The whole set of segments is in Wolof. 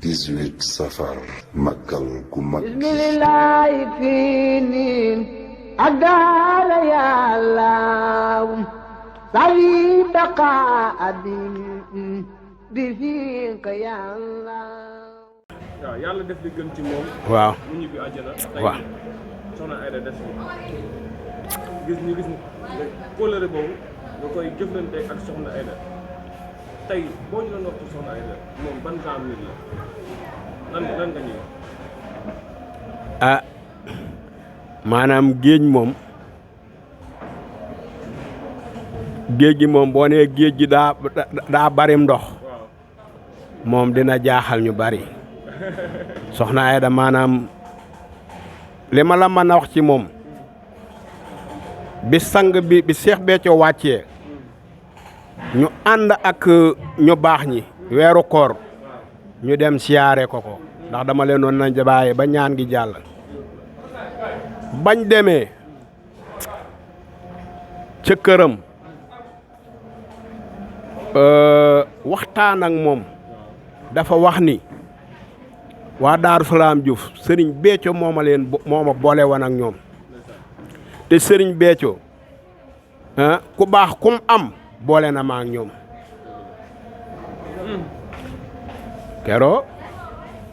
18 safar màggal gu mag bismillaahi fii niin ak daala yàllaaw sawi baqa abin bi fiika yàllaaw. waaw yàlla def li gën ci moom. waaw mu ñibbi àjjana. waaw soxna Aida def gis kóllëre boobu nga koy jëflante ak soxna Aida tey boo ñu doon wax ci soxna Aida moom ban genre nit la lan nga ñëw. maanaam géej gi moom boo nee géej gi daa bari ndox moom dina jaaxal ñu bari soxna Aida maanaam li ma la mën a wax ci moom bi sang bi Seex Béthio wàccee ñu ànd ak ñu baax ñi weeru koor ñu dem siyaare ko ndax dama leen doon nañ bàyyi ba ñaan gi jàll bañ demee ca këram waxtaan ak moom dafa wax ni waa Daaru Salaam Diouf sëriñ Béthio moo ma boole woon ak ñoom te sëriñ Béthio ku baax kum am boole na ma ak ñoom keroo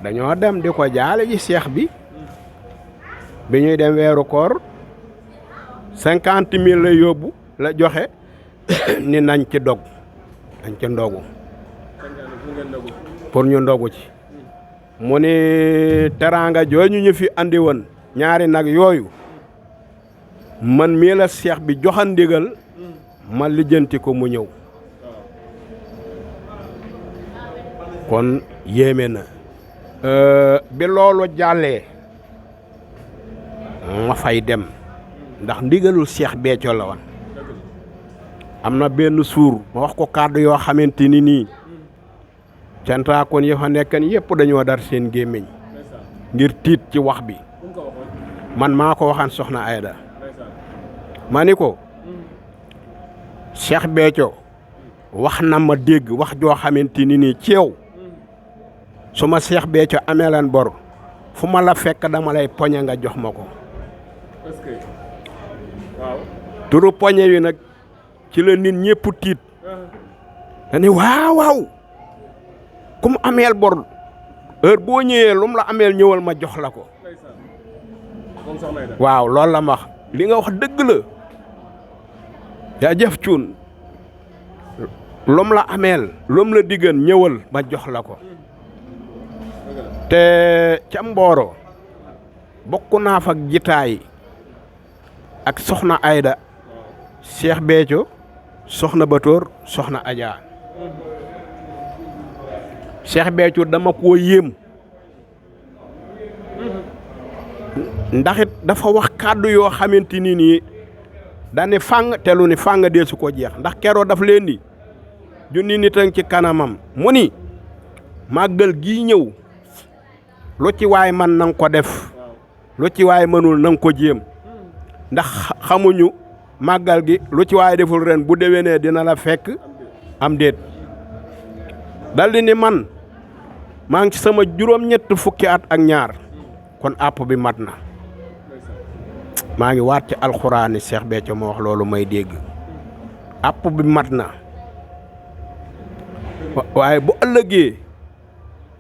dañoo dem di ko jaale ji seex bi ñuy dem weeru koor 50 000 la yóbbu la joxe ni nañ ci ndogu pour ñu ndogu ci mu ni teraanga jooju ñu fi andi woon ñaari nag yooyu man mii la seex bi joxa ndigal ma lijjanti ko mu ñëw kon yéeme na bi loolu jàllee ma fay dem ndax ndigalul Seex Béthio la woon am na benn suur ma wax ko kàddu yoo xamante ni nii cantaakoon ya fa nekkan yëpp dañoo dar seen gémmiñ ngir tiit ci wax bi man maa ko waxaan soxna Aida ma ni ko Seex Béthio wax na ma dégg wax joo xamante ni nii ci yow su ma Seex Béthio amee leen bor fu ma la fekk dama lay poñe nga jox ma ko. est-ce que waaw. turu poñe wi nag ci la nit ñëpp tiit. dañuy waaw ku mu ameel bor heure boo ñëwee lu mu la ameel ñëwal ma jox la ko. waaw loolu la ma wax li nga wax dëgg la yaa jëf cuun lu mu la ameel lu mu la diggan ñëwal ma jox la ko. te ca Mboro bokk naa fa jitaay ak soxna Aida Seex Béthio soxna Batoor soxna Adja Seex Béthio dama koo yéem ndaxit dafa wax kàddu yoo xamante ni nii dane fàng te lu ni fàng dee su ko jeex ndax keroo daf leen ni junni nit a ngi ci kanamam mu ni màggal gii ñëw lu ci waay man nanga ko def lu ci waay mënul nanga ko jéem ndax xamuñu màggal gi lu ci waay deful ren bu déwénee dina la fekk am déet daldi ni man maa ngi ci sama juróom-ñett fukki at ak ñaar kon àpp bi mat na maa ngi waat ci alxuraani Seex Béthio ma wax loolu may dégg àpp bi mat na waaye bu ëllëgee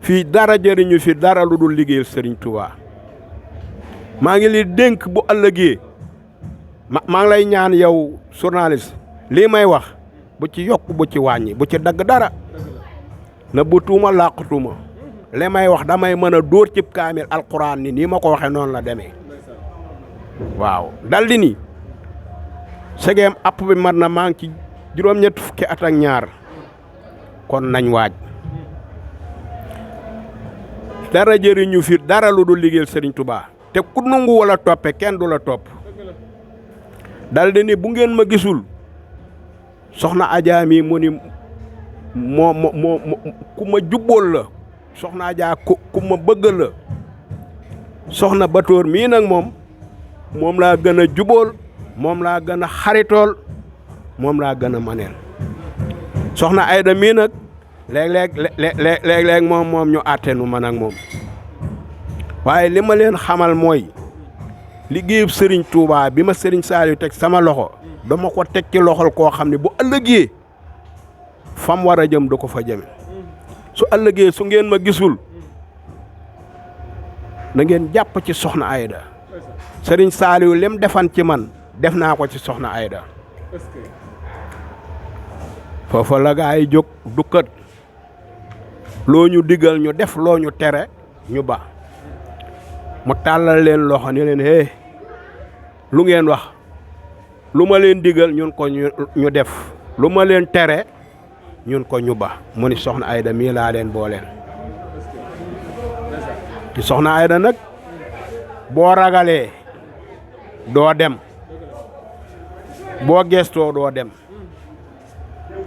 fii dara jëriñu fi dara lu dul liggéeyal Sëriñ Tuubaa maa ngi li dénk bu ëllëgee maa ngi lay ñaan yow journaliste lii may wax bu ci yokk bu ci wàññi bu ci dagg dara na bu tuuma làqutuma li may wax damay mën a dóor cib kaamil alquran ni nii ma ko waxee noonu la demee waaw daldi ni segeem app bi mat na maa ngi ci juróom-ñett fukki at ak ñaar kon nañ waaj dara jëriñu fi dara lu dul liggéeyal Sëriñ Tuubaa te ku nangu wala toppe kenn du la topp daldi ni bu ngeen ma gisul soxna Adja mi mu ni moo ku ma jubbool la soxna Adja ku ma bëgg la soxna Batoor mii nag moom laa gën a jubbool moom laa gën a xaritool moom laa gën a maneel soxna Aida mii nag léeg-léeg moom ñu àtte nu man ak moom waaye li ma leen xamal mooy liggéeyub Serigne Touba bi ma Serigne Saliou teg sama loxo dama ko teg ci loxol koo xam ne bu ëllëgee fam war a jëm du ko fa jëme su ëllëgee su ngeen ma gisul na ngeen jàpp ci soxna Aida Serigne Saliou lim defan ci man def naa ko ci soxna Aida foofa la gaa yi jóg dukkat loo ñu digal ñu def loo ñu tere ñu ba mu tàllal leen loxo ni leen hee lu ngeen wax lu ma leen digal ñun ko ñu def lu ma leen tere ñun ko ñu ba mu ni soxna Aida mii laa leen booleen ci soxna Aida nag boo ragalee doo dem boo gestoo doo dem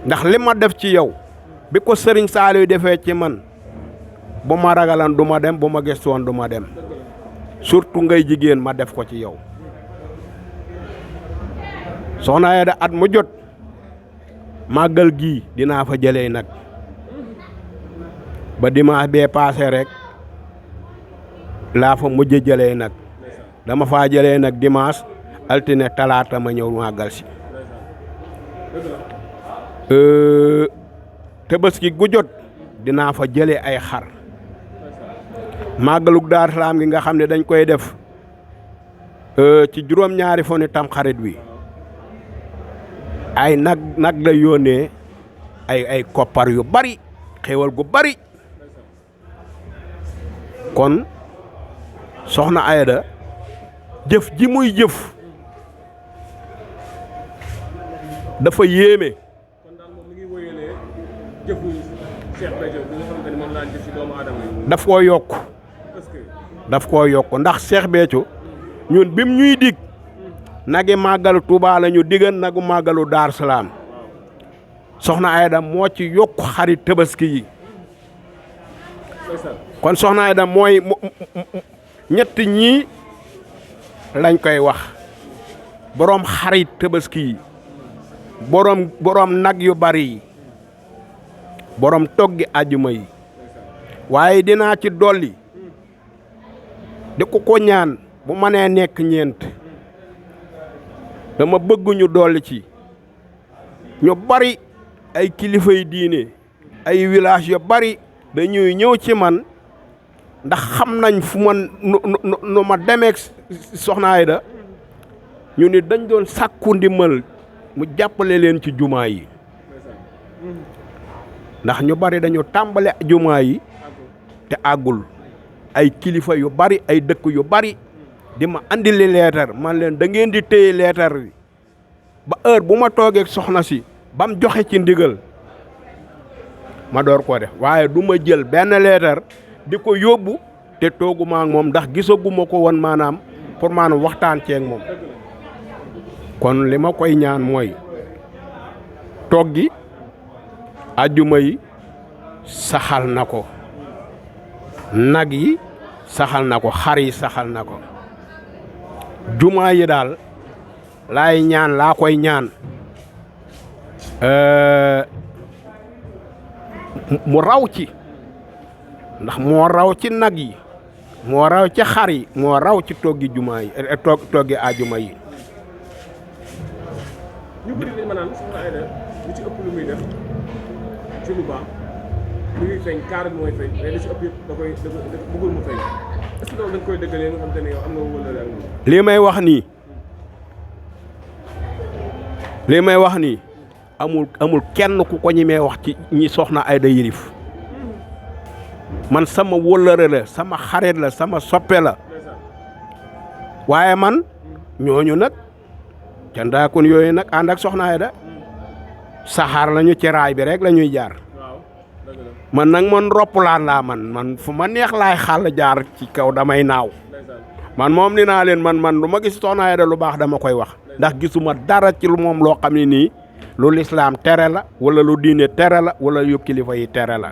ndax li ma def ci yow bi ko Serigne Saliou defee ci man bu ma ragalan du ma dem bu ma gestoon du ma dem surtout ngay jigéen ma def ko ci yow soxna Aida at mu jot màggal gii dinaa fa jëlee nag ba dimanche bee paase rek laa fa mujj jëlee nag dama faa jëlee nag dimanche altine talaata ma ñëw màggal si Tabaski gu jot dinaa fa jëlee ay xar màggalug Daaru Salaam gi nga xam ne dañ koy def ci juróom-ñaari fanu Tamxarit wi ay nag la yónnee ay koppar yu bari xéewal gu bari kon soxna Aida jëf ji muy jëf dafa yéeme daf koo yokk ndax Cheikh Béthio ñun bim ñuy dig nagi màggalu Touba la ñu digal nagu màggalu Daaru Salaam soxna Aida moo ci yokk xarit Tabaski yi kon soxna Aida mooy ñett ñii lañ koy wax boroom xarit Tabaski yi boroom nag yu bari yi boroom toggi àjjuma yi waaye dinaa ci dolli di ko ñaan bu mënee nekk ñeent dama bëgg ñu dolli ci ñu bari ay kilifa yi diine ay village yu bari dañuy ñëw ci man ndax xam nañ fu ma nu ma demeek soxna Aida ñu ni dañ doon sàkku ndimbal mu jàppale leen ci jumaa yi ndax ñu bari dañu tàmbale jumaa yi te àggul ay kilifa yu bari ay dëkk yu bari di ma andili leetar man leen da ngeen di téye leetar bi ba heure bu ma toogee soxna si bam joxe ci ndigal ma door ko def waaye du ma jël benn leetar di ko yóbbu te tooguma ak moom ndax gisaguma ko woon maanaam pour maanaam waxtaan ceeg moom kon li ma koy ñaan mooy toggi ajjuma yi saxal na ko nag yi saxal na ko xar yi saxal na ko jumaa yi daal laay ñaan laa koy ñaan mu raw ci ndax moo raw ci nag yi moo raw ci xar yi moo raw ci toggi jumaa yi toggi ajjuma yi ñu bëri dañ ma naan soxna Aida lu ci ëpp lu muy def ci lu baax lu muy feeñ kaar bi mooy feeñ mais li ci ëpp yëpp da bëggul mu feeñ est-ce que loolu dañ koy dëggalee nga xam te ne yow am nga wëllëre ak moom lii may wax nii amul kenn ku ko ñemee wax ci ñi soxna Aida yilif man sama wëllëre la sama xarit la sama soppe la waaye man ñooñu nag candaakun yooyu nag ànd ak soxna Aida saxaar lañu ci raay bi rek la ñuy jaar man nag man roppalaan laa man fu ma neex laay xàll jaar ci kaw damay naaw man moom ni naa leen man lu ma gis soxna Aida lu baax dama koy wax ndax gisuma dara ci lu moom loo xam ne nii lu lislaam tere la wala lu diine tere la wala yu kilifa yi tere la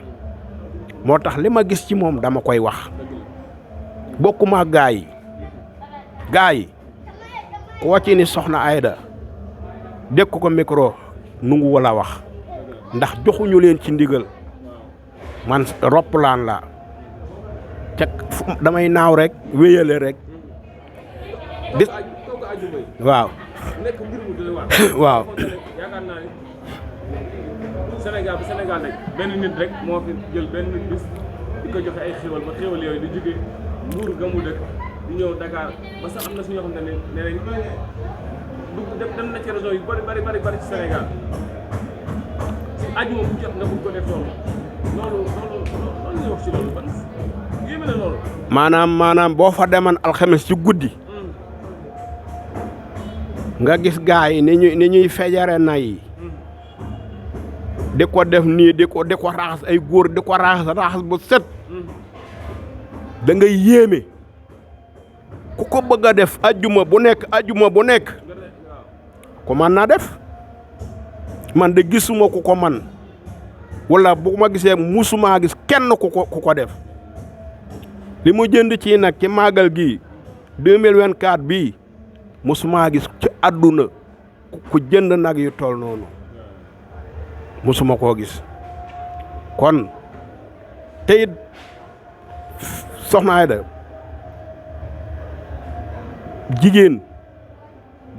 moo tax li ma gis ci moom dama koy wax bokkuma gaa yi koo ci ni soxna Aida dégg ko micro nungu wala wax ndax joxuñu leen ci ndigal man roppalaan la ca damay naaw rek wéyale rek bis kooku àjjuma yi waaw nekk mbir mu doy waar. waaw yaakaar naa ni Sénégal bu Sénégal rek benn nit rek moo fi jël benn bis di ko joxe ay xéwal ba xéwal yooyu di jóge Mbuur ga mu dëkk di ñëw Dakar ba sax am na suñoo xam ne nee nañ dem na ci région yu bari ci Sénégal si àjjuma bu jot nga bëgg ko def loolu ñuy wax ci loolu ban yéeme na loolu. maanaam boo fa deman alxames ci guddi nga gis gaa yi ni ñuy fejare na yi di ko def nii di ko raxas ay góor di ko raxas bu set da ngay yéeme ku ko bëgg a def ajjuma bu nekk ko man na def man de gisuma ku ko man wala bu ma gisee musuma gis kenn ku ko def li mu jënd ci nag ci màggal gi 2024 bii musuma gis ci àdduna ku jënd nag yu toll noonu musuma koo gis kon tey soxna Aida jigéen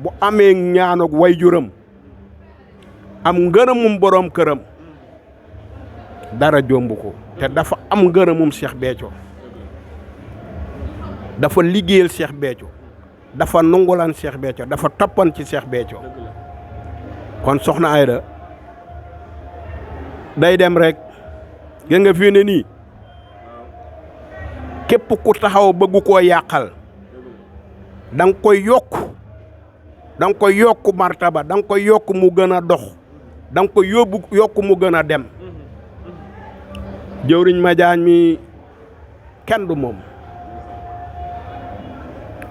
bu amee ñaanuk wayjuram am ngërëmum borom këram dara jomb ko te dafa am ngërëmum Cheikh Béthio dafa liggéeyal Cheikh Béthio dafa nungulan Cheikh Béthio dafa toppan ci Cheikh Béthio kon soxna Aida day dem rek gën nga fii ne nii képp ku taxaw bëgg koo yàqal da nga koy yokk martaba da nga koy yokk mu gën a dox da nga koy yokk mu gën a dem jëwriñ Madiagne mi kenn du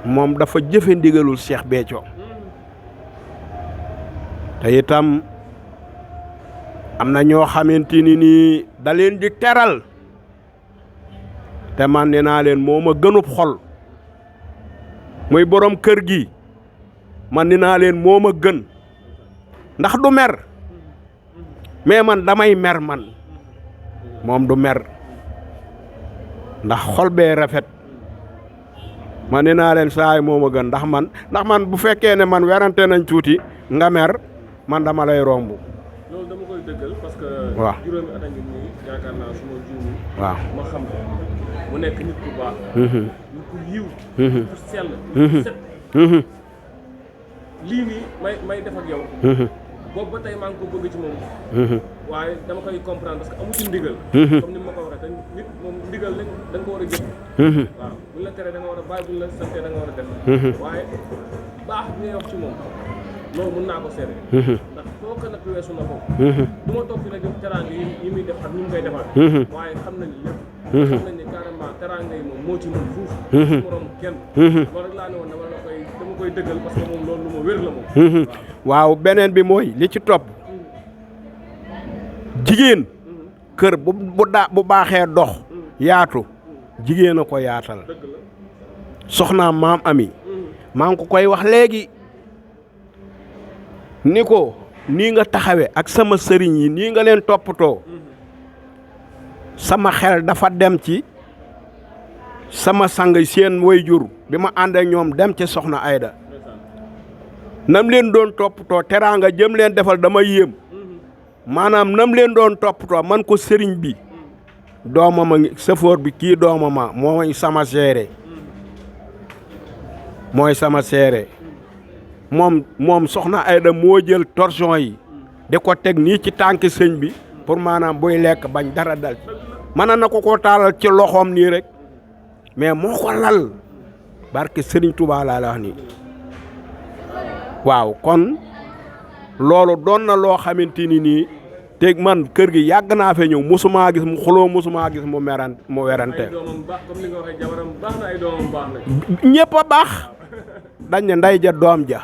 moom dafa jëfe ndigalul Cheikh Béthio te itam am na ñoo xamante ni nii da leen di teral te man nee naa leen moo ma gënub xol muy borom kër gi man nee naa leen moo ma gën ndax du mer mais man damay mer man moom du mer ndax xol bee rafet man nee naa leen saay moo ma gën ndax man bu fekkee ne man werante nañ tuuti nga mer man dama lay romb. loolu dama koy dëggal parce que. waaw juróomi at a ngi nii yaakaar naa su ma juumee. waaw ma xam ko mu nekk nit ku baax. nit ku yiw. nit ku sell. set. lii nii may def ak yow. boobu ba tey maa ngi ko bëgg ci moom. waaye dama koy comprendre parce que amu ci ndigal. comme ni ma ko waxee te nit moom ndigal lañ da nga ko war a jëf. waaw buñ la teree da nga war a bàyyi buñ la santee da nga war a def. waaye baax bi ngay wax ci moom loolu mën naa ko seere. ndax foo ko nag weesu na ko. du ma toog fi nag teraanga yi muy def ak ni mu koy defaat. waaye xam nañ lépp. xam nañ ne carrément teraanga yi moom moo ci mën fuuf. morom kenn. loolu rek laa ne woon dama koy dëggal parce que moom loolu lu ma wér la moom. waaw beneen bi mooy li ci topp jigéen kër bu baaxee dox yaatu jigéen a ko yaatal soxnaam maam ami maa ngi ko koy wax léegi ni ko nii nga taxawe ak sama sëriñ yi nii nga leen toppatoo sama xel dafa dem ci sama sang seen wayjur bi ma ànd ak ñoom dem ci soxna Aida nam leen doon toppatoo teraanga jëm leen defal dama yéem maanaam nam leen doon toppatoo man ko sëriñ bi doomama ngi sëfoor bi kii doomama mooy sama seere moom soxna Aida moo jël torsion yi di ko teg nii ci tànk sëñ bi pour maanaam buy lekk bañ dara dal mën na ko taalal ci loxoom nii rek mais moo ko lal barke Sëriñ Tuubaa laa la wax nii waaw kon loolu doon na loo xamante ni nii teg man kër gi yàgg naa fee ñëw mosumaa gis mu xuloo mosumaa gis mu werante ay doomam baax comme ni nga waxee jabaram baax na ay doomam baax na. ñëpp a baax dañ ne nday ja doom ja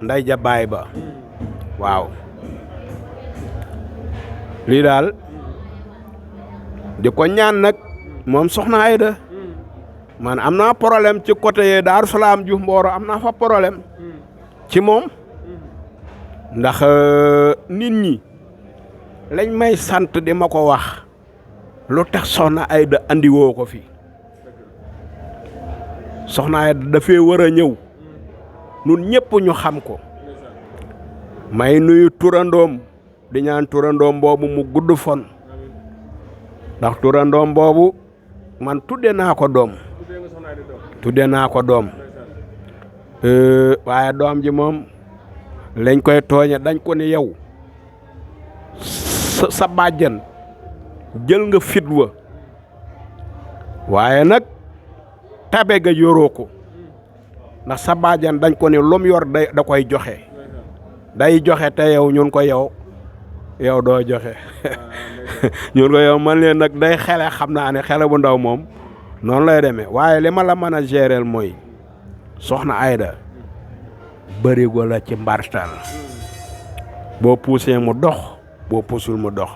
nday ja baay ba waaw lii daal di ko ñaan nag moom soxna Aida man am naa problème ci côté Daaru Salaam Diouf Mboro am naa fa problème ci moom ndax nit ñi lañ may sant di ma ko wax lu tax soxna Ayda andi woo ko fi soxna Ayda dafee war a ñëw nun ñëpp ñu xam ko may nuyu turandoom di ñaan turandoom boobu mu gudd fon ndax turandoom boobu man tudde naa ko doom waaye doom ji moom lañ koy tooñe dañ ko ni yow sa bàjjan jël nga fit wa waaye nag tabe ga yoroo ko ndax sa bàjjan dañ ko ni lum yor da koy joxe day joxe te yow ñun ko yow doo joxe ñun ko yow man leen nag day xele xam naa ne xele bu ndaw moom noonu lay demee waaye li ma la mën a gérer mooy soxna Ayda bërigo la ci mbartal boo poussé mu dox boo puusul mu dox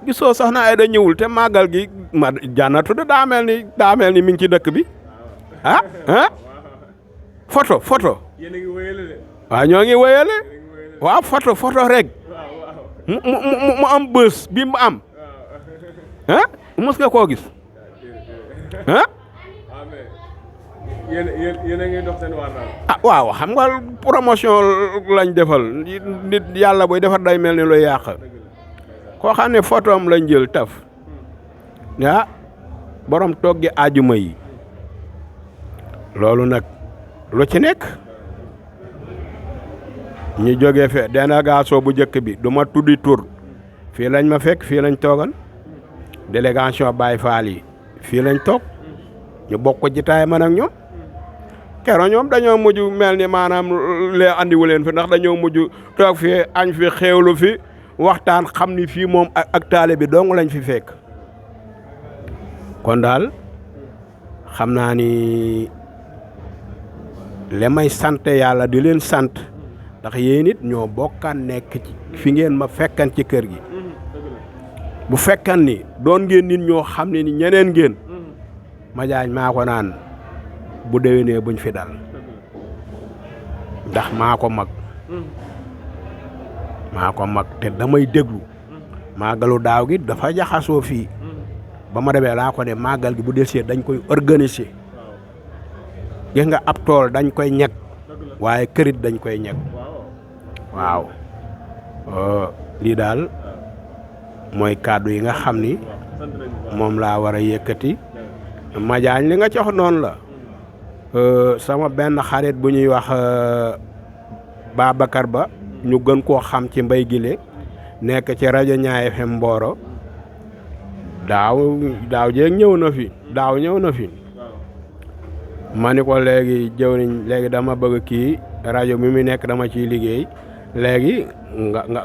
gisoo soxna Ayda ñëwul te màggal gi ma jànnatu de daa mel ni mi ngi ci dëkk bi photo waaw ñoo ngi wéyale waaw photo rek mu am bës bi mu am mos nga koo gis yéen a ngi dox seen waar daal. waaw xam nga promotion lañ defal nit yàlla buy defar day mel ni luy yàq koo xam ne photo am lañ jël taf borom toggi ajuma yi loolu nag lu ci nekk ñu jógee fe délégation bu njëkk bi du ma tuddi tur fii lañ ma fekk fii lañ toogal délégation Baye Fall yi fii lañ toog ñu bokk jitaay man ak ñoom keroog ñoom dañoo mujj mel ni maanaam lee andiwu leen fi ndax dañoo mujj toog fi añ fi xéewlu fi waxtaan xam ni fii moom ak taale bi dong lañ fi fekk kon daal xam naa ni le may sant yàlla di leen sant ndax yéen it ñoo bokkaan nekk ci fi ngeen ma fekkan ci kër gi bu fekkan ni doon ngeen nit ñoo xam ne ni ñeneen ngeen ma jaañ maa ko naan bu déwénee buñ fi dal ndax maa ko mag te damay déglu màggalu daaw gi dafa jaxasoo fii ba ma demee laa ko ne màggal gi bu desee dañ koy organiser gis nga ab tool dañ koy ñeg waaye kërit dañ koy ñeg waaw lii daal mooy kàddu yi nga xam ni moom laa war a yëkkati Madiagne li nga ci wax noonu la sama benn xarit bu ñuy wax Babacar Ba ñu gën koo xam ci Mbay Gile nekk ci rajo Ñaay FM Mboro daaw jéeg ñëw na fi ma ni ko léegi jëwriñ léegi dama bëgg kii rajo mi mu nekk dama ciy liggéey léegi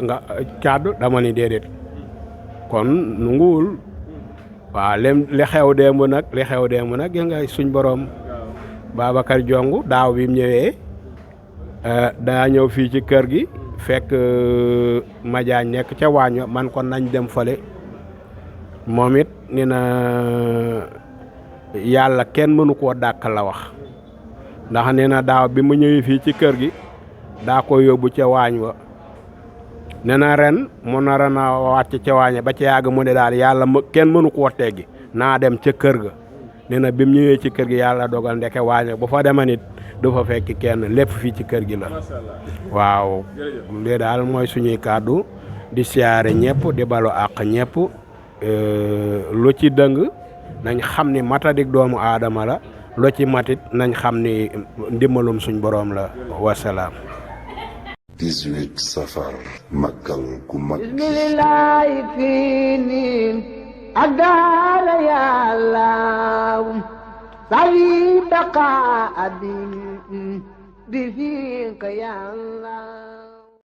nga kàddu dama ni déedéet kon nu nguwul waaw li xew démb nag gis nga suñ borom Babacar Jongu daaw bi mu ñëwee daa ñëw fii ci kër gi fekk Madiagne nekk ca waañ man kon nañ dem fale moom it ni na yàlla kenn mënu koo dàkk la wax ndax nee na daaw bi mu ñëwee fii ci kër gi daa ko yóbbu ca waañ wa nee na ren mu nar na wàcc ca waañ ba ca yàgg mu ne daal yàlla kenn mënu koo teggi naa dem ca kër ga nee na bi mu ñëwee ci kër gi yàlla dogal ndeke waañ bu fa dema nit du fa fekk kenn lépp fii ci kër gi la waaw lii daal mooy suñuy kàddu di siyaare ñëpp di balu àq ñëpp lu ci dëng nañ xam ni matadik doomu aadama la lu ci matit nañ xam ni ndimbalum suñ boroom la wasalaam 18 safar màggal gu mag bismillahi fii niin ak daala yàllaaw sawi baqa abi bi fiika yàlla